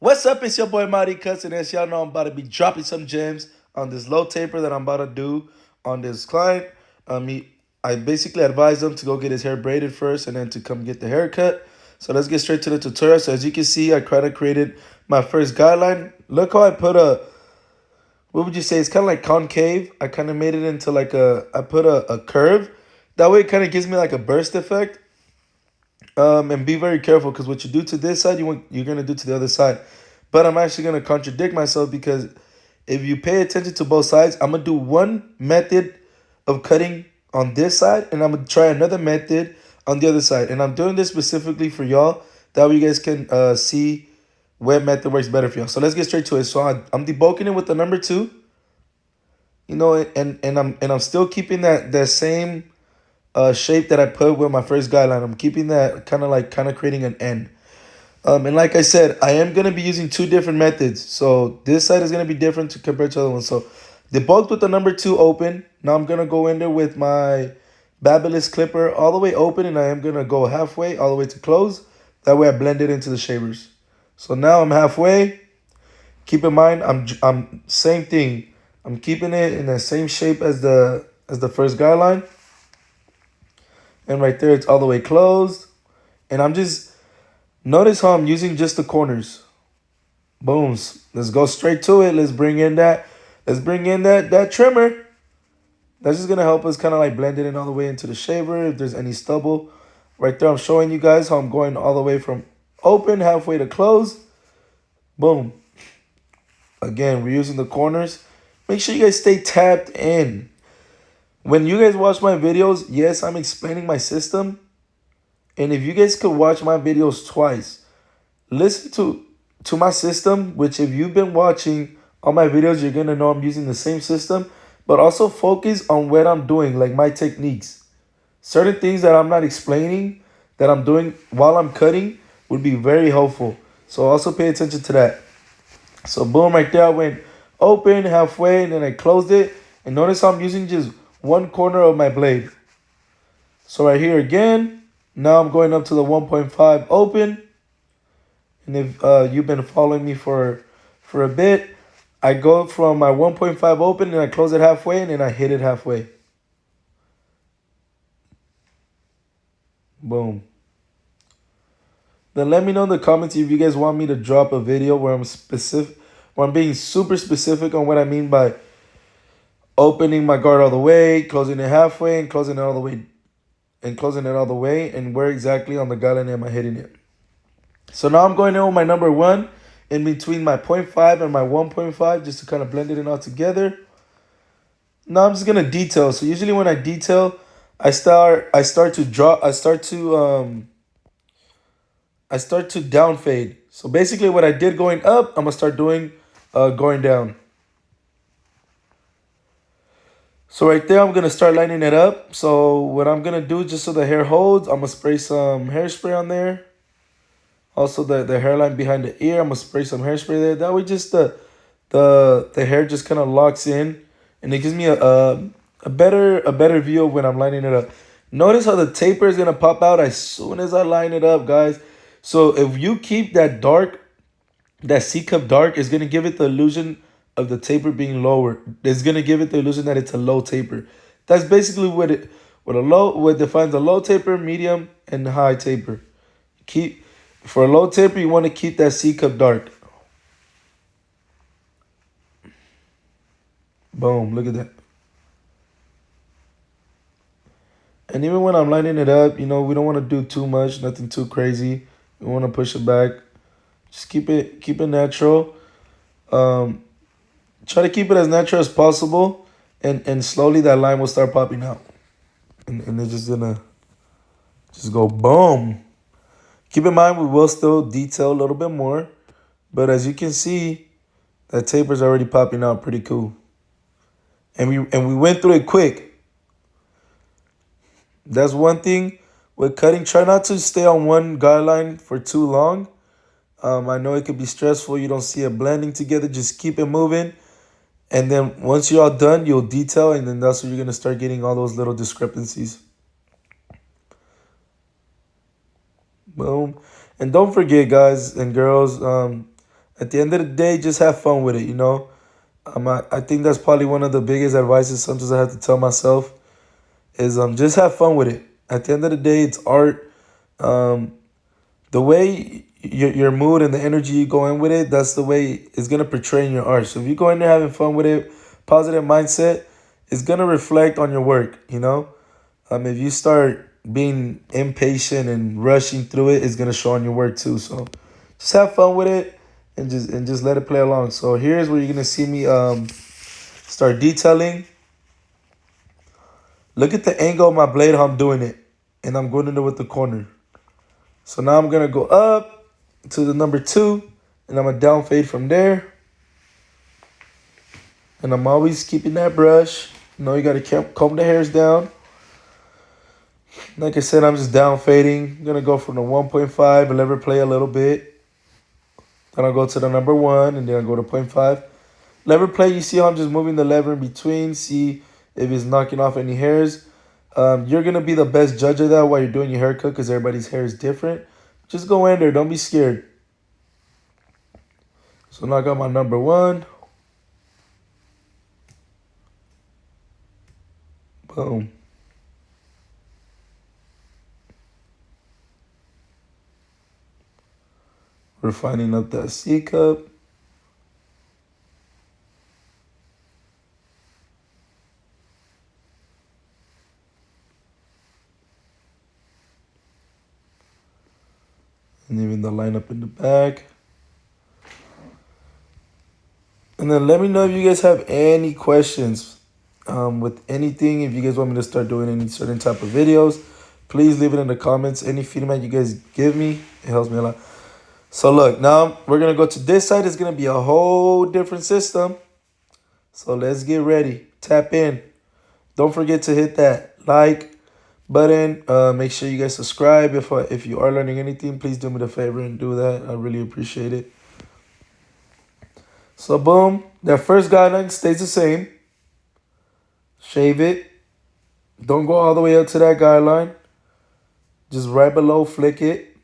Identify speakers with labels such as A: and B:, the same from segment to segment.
A: What's up? It's your boy Marty Cuts, and as y'all know, I'm about to be dropping some gems on this low taper that I'm about to do on this client. I basically advise him to go get his hair braided first and then to come get the haircut. So let's get straight to the tutorial. So as you can see, I kind of created my first guideline. Look how I put what would you say? It's kind of like concave. I kind of made it into like I put a curve. That way it kind of gives me like a burst effect. And be very careful because what you do to this side, you're gonna do to the other side. But I'm actually gonna contradict myself because if you pay attention to both sides, I'm gonna do one method of cutting on this side, and I'm gonna try another method on the other side. And I'm doing this specifically for y'all. That way you guys can see what method works better for y'all. So let's get straight to it. So I'm debulking it with the number two, and I'm still keeping that same shape that I put with my first guideline. I'm keeping that kind of creating an N. And like I said, I am gonna be using two different methods. So this side is gonna be different compared to the other one. So debulked with the number two open. Now I'm gonna go in there with my Babyliss clipper all the way open, and I am gonna go halfway all the way to close. That way I blend it into the shavers. So now I'm halfway. Keep in mind, I'm same thing. I'm keeping it in the same shape as the first guideline. And right there, it's all the way closed. And I'm just, notice how I'm using just the corners. Booms. Let's go straight to it. Let's bring in that trimmer. That's just going to help us kind of like blend it in all the way into the shaver. If there's any stubble. Right there, I'm showing you guys how I'm going all the way from open, halfway to close. Boom. Again, we're using the corners. Make sure you guys stay tapped in. When you guys watch my videos, yes, I'm explaining my system. And if you guys could watch my videos twice, listen to my system, which if you've been watching all my videos, you're going to know I'm using the same system. But also focus on what I'm doing, like my techniques. Certain things that I'm not explaining, that I'm doing while I'm cutting, would be very helpful. So also pay attention to that. So boom, right there, I went open, halfway, and then I closed it. And notice how I'm using just one corner of my blade. So right here again, now I'm going up to the 1.5 open. And if you've been following me for a bit, I go from my 1.5 open and I close it halfway and then I hit it halfway. Boom. Then let me know in the comments if you guys want me to drop a video where I'm being super specific on what I mean by opening my guard all the way, closing it halfway, and closing it all the way, and where exactly on the guideline am I hitting it. So now I'm going in with my number one in between my 0.5 and my 1.5 just to kind of blend it in all together. Now I'm just gonna detail. So usually when I detail, I start to draw I start to down fade. So basically what I did going up, I'm gonna start doing going down. So right there, I'm gonna start lining it up. So what I'm gonna do, just so the hair holds, I'm gonna spray some hairspray on there. Also the hairline behind the ear, I'm gonna spray some hairspray there. That way just the hair just kind of locks in, and it gives me a better view of when I'm lining it up. Notice how the taper is gonna pop out as soon as I line it up, guys. So if you keep that C cup dark, is gonna give it the illusion of the taper being lower. It's gonna give it the illusion that it's a low taper. That's basically what defines a low taper, medium, and high taper. Keep For a low taper, you want to keep that C cup dark. Boom, look at that. And even when I'm lining it up, we don't want to do too much, nothing too crazy. We want to push it back. Just keep it natural. Um, Try to keep it as natural as possible, and slowly that line will start popping out, and it's just gonna just go boom. Keep in mind we will still detail a little bit more, but as you can see, that taper's already popping out pretty cool, and we went through it quick. That's one thing with cutting. Try not to stay on one guideline for too long. I know it could be stressful. You don't see it blending together. Just keep it moving. And then once you're all done, you'll detail, and then that's when you're gonna start getting all those little discrepancies. Boom. And don't forget, guys and girls, At the end of the day, just have fun with it, you know. I think that's probably one of the biggest advices sometimes I have to tell myself is just have fun with it. At the end of the day, it's art. Um, the way your mood and the energy you go in with it, that's the way it's gonna portray in your art. So if you go in there having fun with it, positive mindset, it's gonna reflect on your work. You know, if you start being impatient and rushing through it, it's gonna show on your work too. So just have fun with it and just let it play along. So here's where you're gonna see me start detailing. Look at the angle of my blade, how I'm doing it, and I'm going in there with the corner. So now I'm gonna go up to the number 2, and I'm gonna down fade from there. And I'm always keeping that brush. You know, you gotta comb the hairs down. Like I said, I'm just down fading. I'm gonna go from the 1.5 and lever play a little bit. Then I'll go to the number 1, and then I'll go to 0.5. Lever play, you see how I'm just moving the lever in between. See if it's knocking off any hairs. You're going to be the best judge of that while you're doing your haircut because everybody's hair is different. Just go in there. Don't be scared. So now I got my number 1. Boom. Refining up that C cup. And even the line up in the back. And then let me know if you guys have any questions with anything. If you guys want me to start doing any certain type of videos, please leave it in the comments. Any feedback you guys give me, it helps me a lot. So look, now we're going to go to this side. It's going to be a whole different system. So let's get ready. Tap in. Don't forget to hit that like button. Make sure you guys subscribe. If you are learning anything, please do me the favor and do that. I really appreciate it. So boom, that first guideline stays the same. Shave it. Don't go all the way up to that guideline. Just right below, flick it.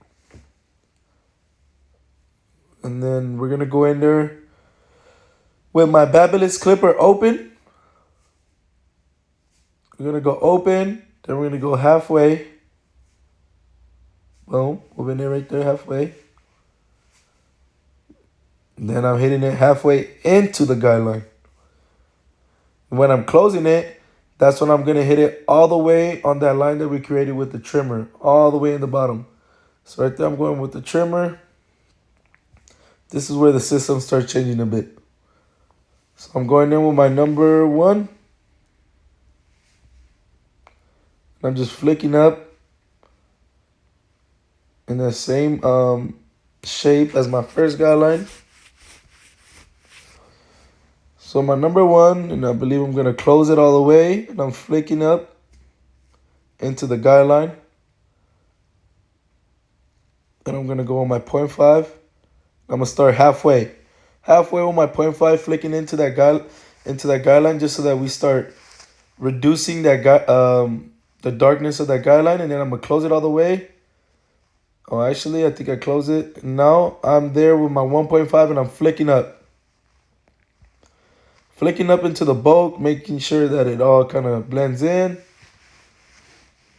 A: And then we're going to go in there with my Babyliss clipper open. We're going to go open. Then we're going to go halfway. Boom. Moving it right there halfway. Then I'm hitting it halfway into the guideline. When I'm closing it, that's when I'm going to hit it all the way on that line that we created with the trimmer. All the way in the bottom. So right there I'm going with the trimmer. This is where the system starts changing a bit. So I'm going in with my number 1. I'm just flicking up in the same shape as my first guideline. So my number 1, and I believe I'm going to close it all the way, and I'm flicking up into the guideline. Then I'm going to go on my 0.5. I'm going to start halfway. Halfway with my 0.5, flicking into that guideline just so that we start reducing that the darkness of that guideline, and then I'm going to close it all the way. Oh, actually, I think I close it. Now I'm there with my 1.5, and I'm flicking up. Flicking up into the bulk, making sure that it all kind of blends in.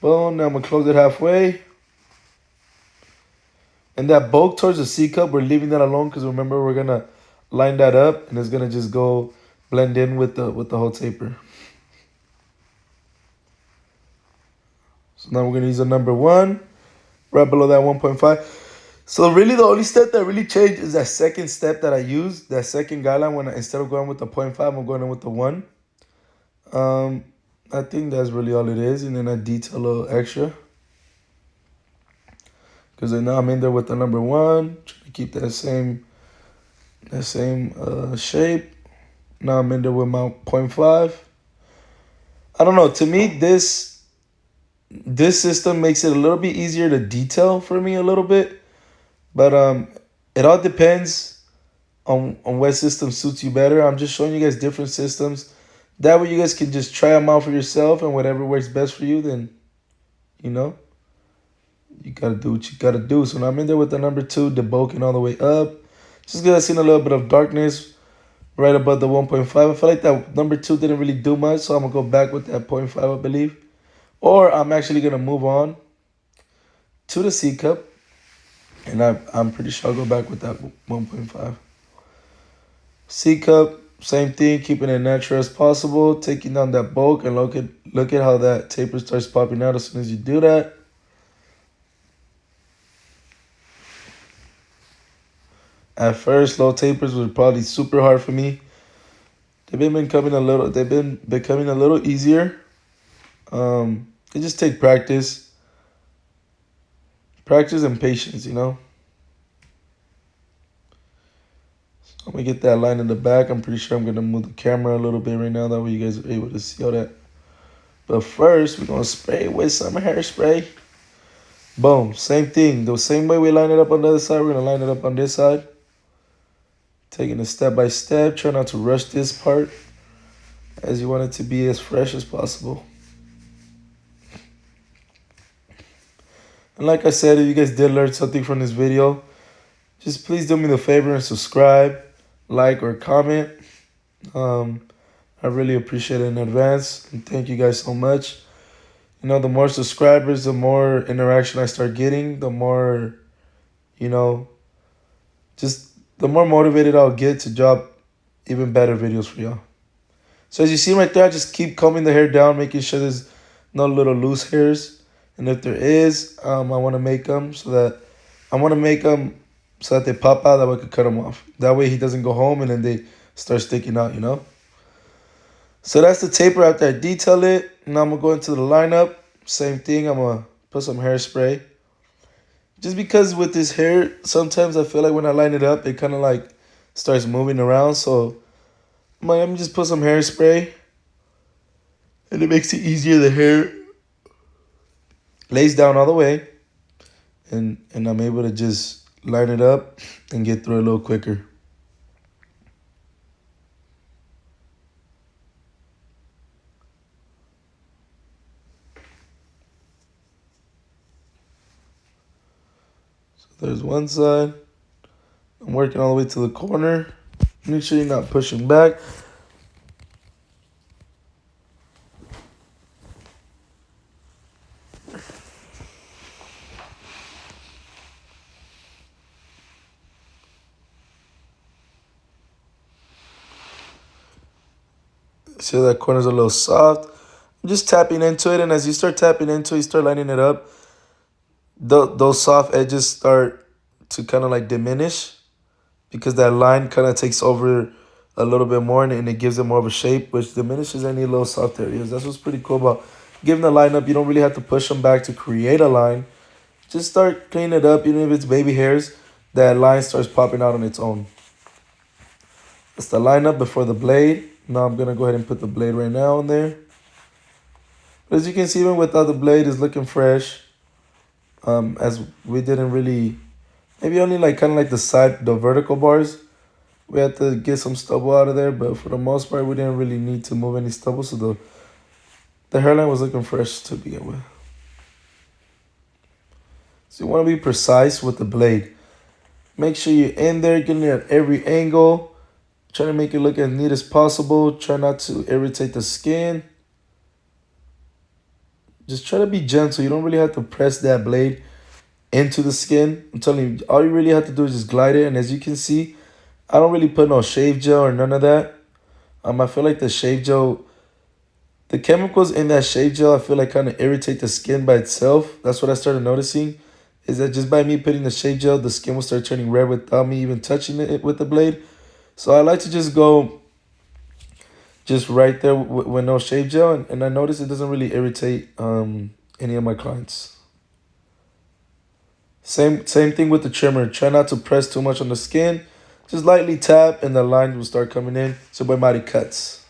A: Boom, now I'm going to close it halfway. And that bulk towards the C cup, we're leaving that alone because remember, we're going to line that up, and it's going to just go blend in with the whole taper. So now we're going to use a number 1 right below that 1.5. So really the only step that really changed is that second step that I used, that second guideline when instead of going with the 0.5, I'm going in with the 1. I think that's really all it is. And then I detail a little extra. Because now I'm in there with the number 1, trying to keep that same shape. Now I'm in there with my 0.5. I don't know. To me, this system makes it a little bit easier to detail for me a little bit. But it all depends on what system suits you better. I'm just showing you guys different systems. That way you guys can just try them out for yourself, and whatever works best for you, then, you know, you got to do what you got to do. So now I'm in there with the number 2, debulking all the way up. Just because I seen a little bit of darkness right above the 1.5. I feel like that number 2 didn't really do much, so I'm going to go back with that 0.5, I believe. Or I'm actually going to move on to the C cup, and I'm pretty sure I'll go back with that 1.5. C cup, same thing, keeping it natural as possible, taking down that bulk, and look at how that taper starts popping out as soon as you do that. At first, low tapers were probably super hard for me. They've been becoming a little easier. They just take practice and patience, you know. So I'm gonna get that line in the back. I'm pretty sure I'm gonna move the camera a little bit right now, that way you guys are able to see all that. But first, we're gonna spray with some hairspray. Boom, same thing. The same way we line it up on the other side, we're gonna line it up on this side. Taking it step by step. Try not to rush this part, as you want it to be as fresh as possible. And like I said, if you guys did learn something from this video, just please do me the favor and subscribe, like, or comment. I really appreciate it in advance, and thank you guys so much. You know, the more subscribers, the more interaction I start getting, the more, you know, just the more motivated I'll get to drop even better videos for y'all. So as you see right there, I just keep combing the hair down, making sure there's no little loose hairs. And if there is, I want to make them so that they pop out, that way I could cut them off. That way he doesn't go home and then they start sticking out, you know. So that's the taper after I detail it. Now I'm going to go into the lineup. Same thing, I'm going to put some hairspray. Just because with this hair, sometimes I feel like when I line it up, it kind of like starts moving around. So I'm like, let me just put some hairspray. And it makes it easier. The hair lays down all the way. And I'm able to just line it up and get through it a little quicker. There's one side. I'm working all the way to the corner. Make sure you're not pushing back. See that corner's a little soft. I'm just tapping into it, and as you start tapping into it, you start lining it up. Those soft edges start to kind of like diminish, because that line kind of takes over a little bit more, and it gives it more of a shape, which diminishes any little soft areas. That's what's pretty cool about giving the line up. You don't really have to push them back to create a line. Just start cleaning it up. Even if it's baby hairs, that line starts popping out on its own. That's the lineup before the blade. Now I'm going to go ahead and put the blade right now in there. But as you can see, even without the blade, it's looking fresh. As we didn't really, maybe only like kind of like the vertical bars, we had to get some stubble out of there, but for the most part, we didn't really need to move any stubble, so the hairline was looking fresh to begin with. So you want to be precise with the blade. Make sure you're in there, getting it at every angle, trying to make it look as neat as possible. Try not to irritate the skin. Just try to be gentle. You don't really have to press that blade into the skin. I'm telling you, all you really have to do is just glide it. And as you can see, I don't really put no shave gel or none of that. I feel like the shave gel, the chemicals in that shave gel, I feel like kind of irritate the skin by itself. That's what I started noticing, is that just by me putting the shave gel, the skin will start turning red without me even touching it with the blade. So I like to just go just right there with no shave gel, and I notice it doesn't really irritate any of my clients. Same thing with the trimmer. Try not to press too much on the skin. Just lightly tap, and the line will start coming in. So my body cuts.